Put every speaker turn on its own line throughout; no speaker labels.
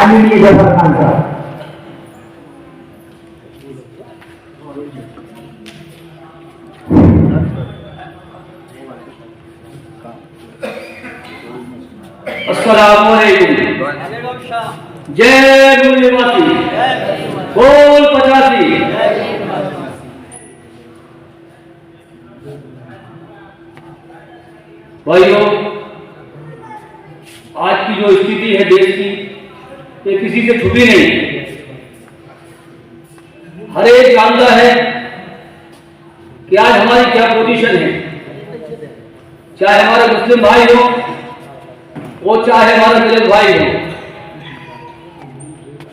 माननीय जफर खान साहब।
अस्सलामुअलैकुम। जय गुरु निवासी बोल 85। भाइयों, आज की जो स्थिति है देश की, ये किसी से छुपी नहीं। हर एक जानता है कि आज हमारी क्या पोजीशन है, चाहे हमारे मुस्लिम भाई हो वो चाहे हमारे दलित भाई हो।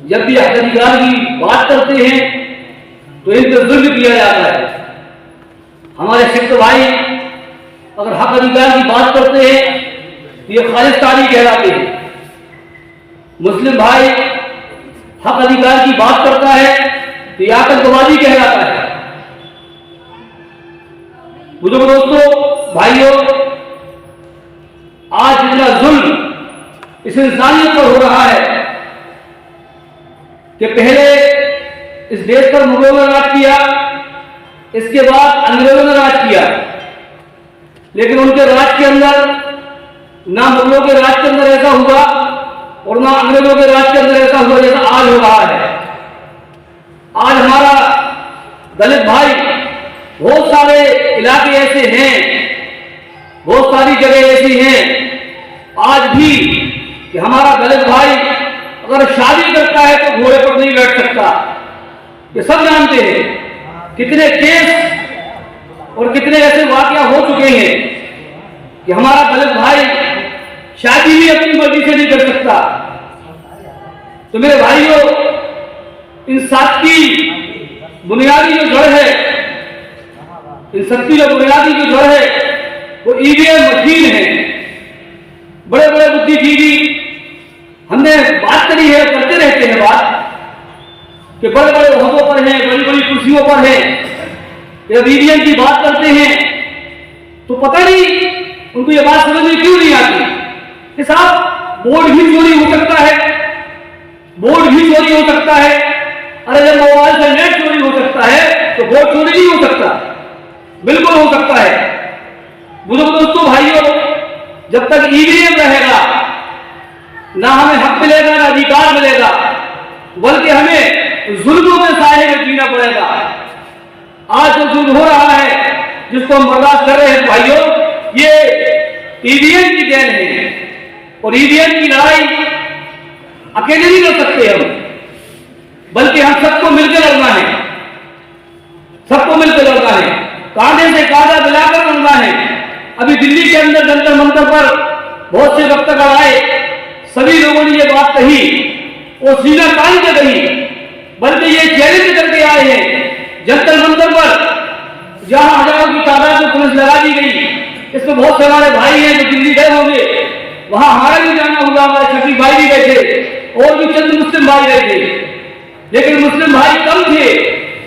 जब भी हक अधिकार की बात करते हैं तो इन पर जुल्म किया जाता है। हमारे सिख भाई अगर हक अधिकार की बात करते हैं तो ये खालिस्तानी कहलाते हैं। मुस्लिम भाई हक अधिकार की बात करता है तो ये आतंकवादी कहलाता है। बुजुर्ग दोस्तों, भाइयों, आज जितना जुल्म इस इंसानियत पर हो रहा है कि पहले इस देश पर मुगलों ने राज किया, इसके बाद अंग्रेजों ने राज किया, लेकिन उनके राज के अंदर ना मुगलों के राज के अंदर ऐसा हुआ और ना अंग्रेजों के राज के अंदर ऐसा हुआ जैसा आज हो रहा है। आज हमारा दलित भाई, बहुत सारे इलाके ऐसे हैं, बहुत सारी जगह ऐसी हैं आज भी कि हमारा दलित भाई अगर शादी करता है तो घोड़े पर नहीं बैठ सकता। ये सब जानते हैं। कितने केस और कितने ऐसे वाकया हो चुके हैं कि हमारा दलित भाई शादी भी अपनी मर्जी से नहीं कर सकता। तो मेरे भाइयों, इन सब की बुनियादी जो जड़ है, इन सबकी जो बुनियादी जो जड़ है वो ईवीएम मशीन है। बड़े बड़े बुद्धिजीवी हमने बात करी है, करते रहते हैं बात कि बड़े बड़े ओहदों पर हैं, बड़ी बड़ी कुर्सियों पर हैं, जब ईवीएम की बात करते हैं तो पता नहीं उनको ये बात समझ में क्यों नहीं आती कि साहब बोर्ड भी चोरी हो सकता है, बोर्ड भी चोरी हो सकता है। अरे जब मोबाइल से नेट चोरी हो सकता है तो बोर्ड चोरी नहीं हो सकता? बिल्कुल हो सकता है। बुजुर्ग दोस्तों, भाइयों, जब तक ईवीएम रहेगा ना हमें हक मिलेगा ना अधिकार मिलेगा, बल्कि हमें जुल्मों में साए में जीना पड़ेगा। आज जो जुल्म हो रहा है, जिसको हम बर्दाश्त कर रहे हैं भाइयों, ये ईवीएम की देन है। और ईवीएम की लड़ाई अकेले नहीं लड़ सकते हम, बल्कि हम सबको मिलकर लड़ना है, सबको मिलकर लड़ना है, कांधे से कांधा मिलाकर लड़ना है। अभी दिल्ली के अंदर जंतर मंतर पर बहुत से वक्तव्य आए, सभी लोगों ने ये बात कही, वो सीना तान के कही, बल्कि ये चैलेंज करके आए हैं जंतर मंतर पर, जहां हजारों की तादाद में पुलिस लगा दी गई। इसमें बहुत से हमारे भाई हैं जो दिल्ली गए होंगे, वहां हमारा भी जाना हुआ, हमारे शफीक भाई भी गए थे और भी चंद मुस्लिम भाई गए थे, लेकिन मुस्लिम भाई कम थे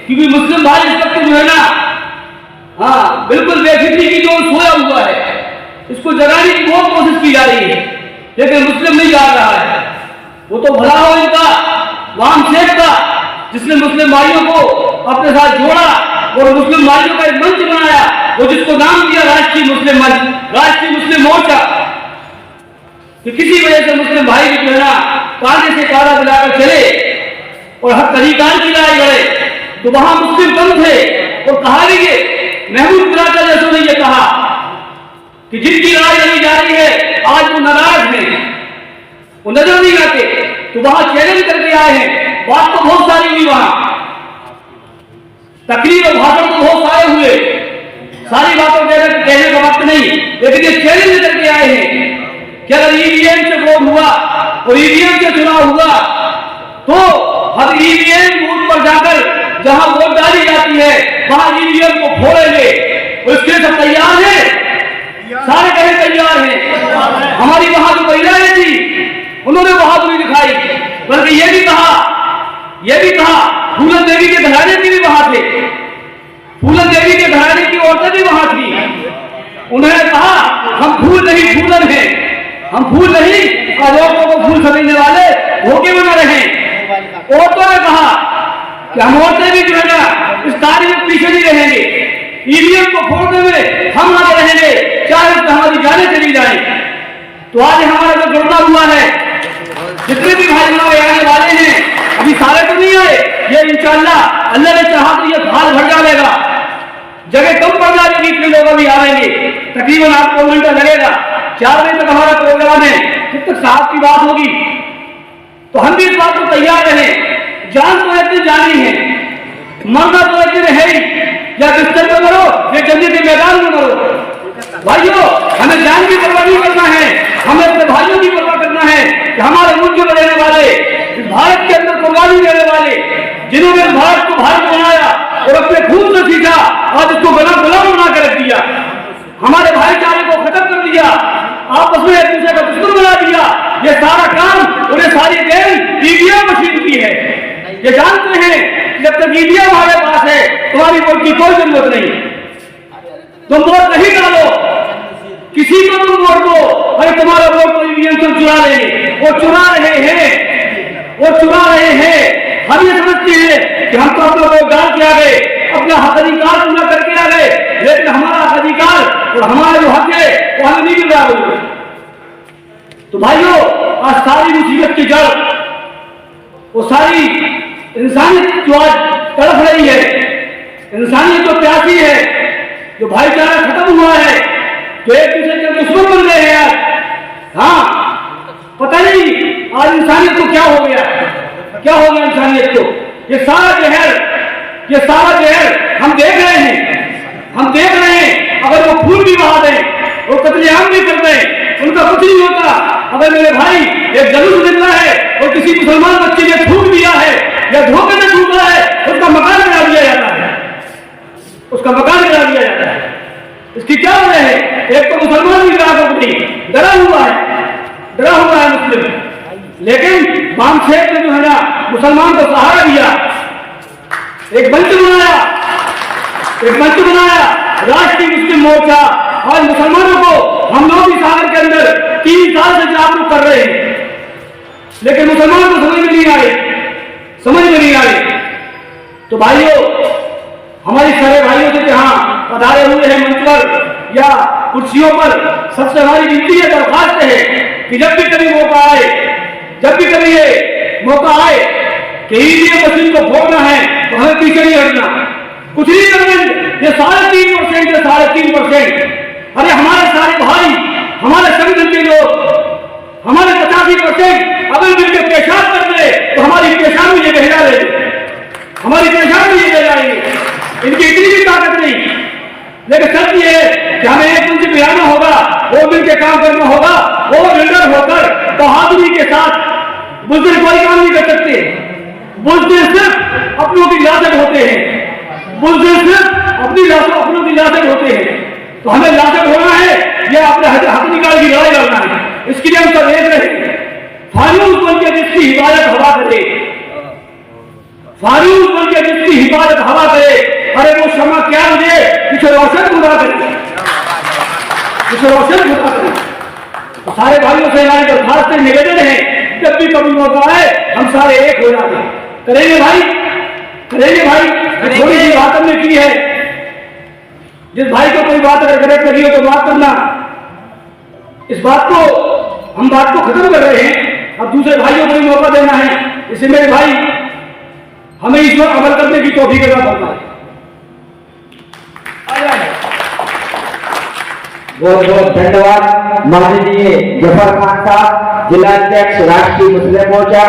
क्योंकि मुस्लिम भाई इस वक्त जो है ना, हाँ बिल्कुल बेफिक्री की जो सोया हुआ है, इसको जगाने की बहुत कोशिश की जा रही है, लेकिन मुस्लिम नहीं जा रहा है। वो तो भला हो इनका वाम शेख का, जिसने मुस्लिम भाइयों को अपने साथ जोड़ा और मुस्लिम भाइयों का एक मंच बनाया, वो जिसको नाम दिया राष्ट्रीय मुस्लिम मंच, राष्ट्रीय मुस्लिम मोर्चा, कि किसी वजह से मुस्लिम भाई भी जो है ना कांधे से कांधा मिलाकर चले और हक अधिकार की लड़ाई लड़े। तो वहां मुस्लिम कम थे और कहा भी ये महमूद कुराका जैसों ने ये कहा कि जिनकी लड़ाई लड़ी जा रही है आज वो नाराज हैं, वो नजर नहीं आते। तो वहां चैलेंज करके आए हैं। बात तो बहुत सारी हुई, वहां तकरीर और भाषण तो बहुत सारे हुए, सारी बातों कहने का वक्त नहीं, लेकिन ये चैलेंज करके आए हैं कि अगर ईवीएम से वोट हुआ और ईवीएम से चुनाव हुआ तो हम ईवीएम बूथ पर जाकर जहां वोट डाली जाती है वहां ईवीएम को फोड़ेंगे। उसके सब तैयार है, सारे कहे तैयार हैं। हमारी वहां जो महिलाएं थी उन्होंने बहादुरी दिखाई, बल्कि ये भी कहा फूलन देवी के घराने की भी वहां थे, फूलन देवी के घराने की औरतें भी वहां थी। उन्होंने कहा हम फूल नहीं फूलन हैं, हम फूल नहीं औरतों को फूल खरीदने वाले धोखे में न रहें। औरतों ने कहा कि हम औरतें भी जो है ना इस कार्य में पीछे नहीं रहेंगे, ईवीएम को फोड़ने में हम आगे रहेंगे, चाहे हमारी जाने चली जाए। तो आज हमारा जो जुड़ना हुआ है, जितने भी भाई लोग आने वाले हैं, अभी सारे तो नहीं आए, ये इंशाअल्लाह अल्लाह ने चाहा तो ये भाग भर जाएगा, जगह कम पड़ जाएगी, इतने लोग अभी आएंगे, तकरीबन आपको घंटा लगेगा। 4 बजे तक हमारा प्रोग्राम है, जब तक साहब की बात होगी तो हम भी इस बात को तैयार रहें। जान तो एक दिन जानी है, मरना तो एक दिन है ही, या बिस्तर में मरो या जंगी के मैदान में मरो। भाइयों, हमें जान की परवाह नहीं करना है, हमें अपने भाइयों की परवाह करना है कि हमारे मुल्क में रहने वाले, भारत के अंदर कुर्बानी देने वाले, जिन्होंने भारत को भारत बनाया और अपने खून से सीखा, आज इसको गुलाम बना कर रख दिया, हमारे भाईचारे को खत्म कर दिया, आपस में एक दूसरे का दुश्मन बना दिया। ये सारा काम और ये सारी देन ईवीएम मशीन की है। ये जानते हैं जब तक ईवीएम हमारे पास है तुम्हारी वोट की कोई जरूरत नहीं, तुम वोट नहीं डालो, किसी को तुम वोट दो, अरे तुम्हारा वोट तो ईवीएम से चुरा लेंगे, वो चुरा रहे हैं, वो चुरा रहे हैं। हम ये समझते हैं कि हम तो अपना वोट डाल के आ गए, अपना हक अधिकार पूरा करके आ गए, लेकिन हमारा हक अधिकार और हमारा जो हक है वो हमें नहीं मिल रहा। तो भाइयों, आज सारी मुसीबत की जड़, वो सारी इंसानियत जो आज तड़प रही है, इंसानियत जो प्यासी है, जो भाईचारा खत्म हुआ है, जो एक दूसरे के दुश्मन बन गए हैं आज। हाँ, पता नहीं आज इंसानियत को क्या हो गया, क्या हो गया इंसानियत को। ये सारा जहर हम देख रहे हैं, हम देख रहे हैं। अगर वो खून भी बहा दें, वो कत्लेआम भी कर दें, उनका कुछ नहीं होता। अगर मेरे भाई एक जुलूस निकला है और किसी मुसलमान बच्चे ने थूक दिया है या धोखे से थूका है, उसका मकान गिरा दिया जाता है, उसका मकान गिरा दिया जाता है। इसकी क्या वजह है? एक तो मुसलमान भी डरा हुआ है मुस्लिम, लेकिन बाम शेख ने जो है ना मुसलमान को सहारा दिया, एक मंच बनाया राष्ट्रीय मुस्लिम मोर्चा। और मुसलमानों को हम लोग इस सागर के अंदर 3 साल से जागरूक कर रहे हैं, लेकिन मुसलमान को समझ में नहीं आए। तो भाइयों, हमारी सारे भाइयों से जहां पधारे हुए हैं मंच पर या कुर्सियों पर, सबसे हमारी विनती है, दरखास्त है कि जब भी कभी मौका आए कि ईवीएम मशीन को फोड़ना है तो हमें पीछे नहीं हटना, कुछ नहीं करना। ये 3.5%, अरे हमारे सारे भाई, हमारे संगठन के लोग, हमारे 85% अगर मिलकर पेशाब कर दे तो हमारी पेशाब में ये बहला लेंगे, हमारी पेशाब में ये बहलाएंगे। इनकी इतनी भी ताकत नहीं। लेकिन सच ये है कि हमें एक मंच पे आना होगा, वो मिलकर काम करना होगा, वो लीडर होकर बहादुरी के साथ। बुजुर्ग कोई काम नहीं कर सकते, बुजुर्ग सिर्फ अपनों की लाजत होते हैं, बुजुर्ग सिर्फ अपनों की लाजत होते हैं। तो हमें लाजत होना है, यह अपने हक निकाल की लड़ाई लड़ना है। इसके लिए हम सब एक रहे, फारूक बन के जिसकी हिफाजत हवा करे, फारूक बन के जिसकी हिफाजत हवा करे, अरे वो क्षमा क्या मुझे पीछे रोशन खुदा करे, पीछे रोशन खुदा करे। तो सारे भाइयों से हमारी दरखास्त निवेदन है, जब भी कभी मौका आए हम सारे एक हो जाते। करेंगे भाई। थोड़ी सी बात हमने की है, जिस भाई को कोई बात अगर गलत लगी हो तो बात करना, इस बात को हम खत्म कर रहे हैं। अब दूसरे भाइयों को भी मौका देना है, इसलिए मेरे भाई हमें इस पर अमल करने की तौफीक अता फरमाए।
बहुत बहुत धन्यवाद माननीय जफर खान साहब, जिला अध्यक्ष राष्ट्रीय मुस्लिम मोर्चा।